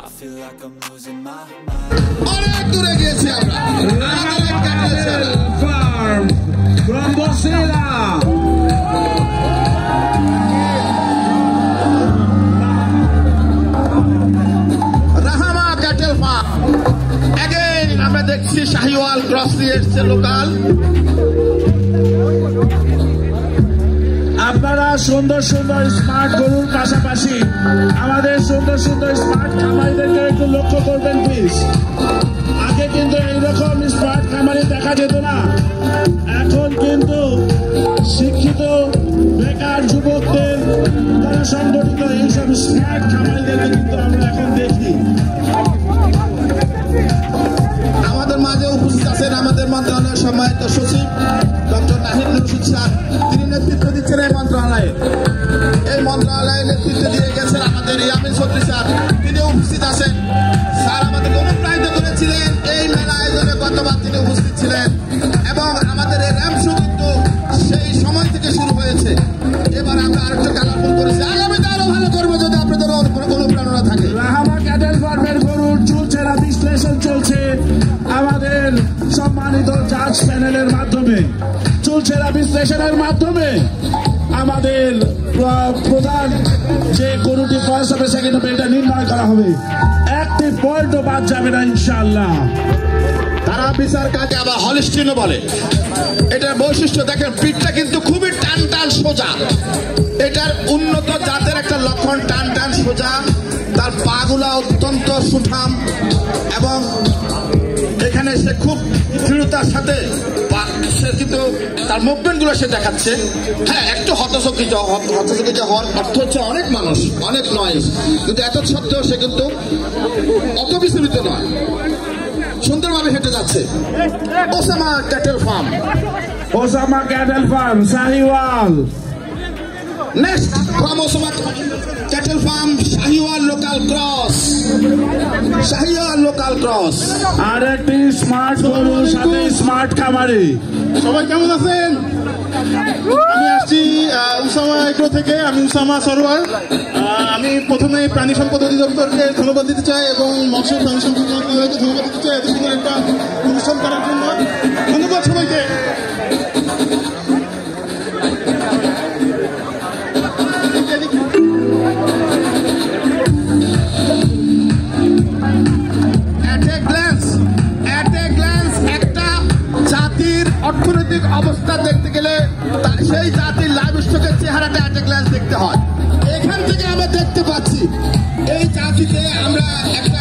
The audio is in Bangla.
I feel like I'm losing my mind. অনেক দূরে গিয়েছি আমরা farm from Bosnia. Rahama Cattle Farm. Again, আমরা দেখছি শাহিওয়াল গ্রসারি এসছে লোকাল। আপনারা সুন্দর সুন্দর স্মার্ট গরুর পাশাপাশি আমাদের সুন্দর সুন্দর স্মার্ট খামারিদেরকে একটু লক্ষ্য করবেন প্লিজ। আগে কিন্তু এইরকম স্মার্ট খামারি দেখা যেত না, এখন কিন্তু শিক্ষিত বেকার যুবকদের দ্বারা সংগঠিত এইসব স্মার্ট খামারিদেরকে কিন্তু আমরা এখন দেখি। আমাদের মাঝে উপস্থিত আছেন আমাদের মন্ত্রণালয়ের সম্মানিত সচিব ডক্টর নাহিদ রশিদ স্যার। তিনি নেতৃত্ব দিচ্ছেন এই মন্ত্রণালয়ে। এই মন্ত্রণালয়ে নেতৃত্ব দিয়ে গেছেন আমাদের ইয়ামিন চৌধুরী স্যার, তিনি উপস্থিত আছেন। স্যার আমাদেরকে অনুপ্রাণিত করেছিলেন এই মেলা আয়োজনে, গতবার তিনি উপস্থিত ছিলেন এবং আমাদের এই র্যাম্প শো কিন্তু সেই সময় থেকে শুরু হয়েছে। এবার আমরা আরেকটু কালারফুল করেছি, আগামীতে আরো ভালো করবো যদি আপনাদের অনুপ্রেরণা থাকে। রাহামা ক্যাটেল ফার্মের গরুর চুলচেরা বিশ্লেষণ চলছে আমাদের সম্মানিত জাজ প্যানেলের মাধ্যমে। চুলচেরা বিশ্লেষণের মাধ্যমে আমাদের প্রধান যে গরুটি ক্রস হবে সেকেন্ড হবে এটা নির্ণয় করা হবে। একটি পয়েন্টও বাদ যাবে না ইনশাআল্লাহ। তারা বিচার কাকে আবার হলিস্টিনও বলে। এটার বৈশিষ্ট্য দেখেন, পিঠটা কিন্তু খুবই টান টান সোজা। এটার উন্নত জাতের একটা লক্ষণ, টান টান সোজা। তার পাগুলা অত্যন্ত সুঠাম এবং এখানে সে খুব দৃঢ়তার সাথে সে কিন্তু তার মুভমেন্ট গুলো সে দেখাচ্ছে। হ্যাঁ, একটু হতচকিত হওয়ার অর্থ হচ্ছে অনেক মানুষ, অনেক নয়েজ, কিন্তু এত সত্ত্বেও সে কিন্তু অত বিচলিত নয়, সুন্দরভাবে হেঁটে যাচ্ছে। Osama cattle farm, Osama cattle farm Sahiwal. Next from Osama cattle farm Sahiwal local cross. Sahiwal local cross আর একটি স্মার্ট গরুর সাথে স্মার্ট খামারি। সবাই কেমন আছেন? আমি আসছি উসামা এগ্রো থেকে। আমি উসামা সরোয়ার। আমি প্রথমে প্রাণী সম্পদ অধিদপ্তরকে ধন্যবাদ দিতে চাই এবং মৎস্য প্রাণী সম্পদ মন্ত্রণালয়কে ধন্যবাদ দিতে চাই এত সুন্দর একটা অনুষ্ঠান করার জন্য। ধন্যবাদ সবাইকে। অর্থনৈতিক অবস্থা দেখতে গেলে সেই জাতির লাইভ স্টকের চেহারাটা অ্যাট এ গ্ল্যান্স দেখতে হয়। এখান থেকে আমরা দেখতে পাচ্ছি এই জাতিতে আমরা একটা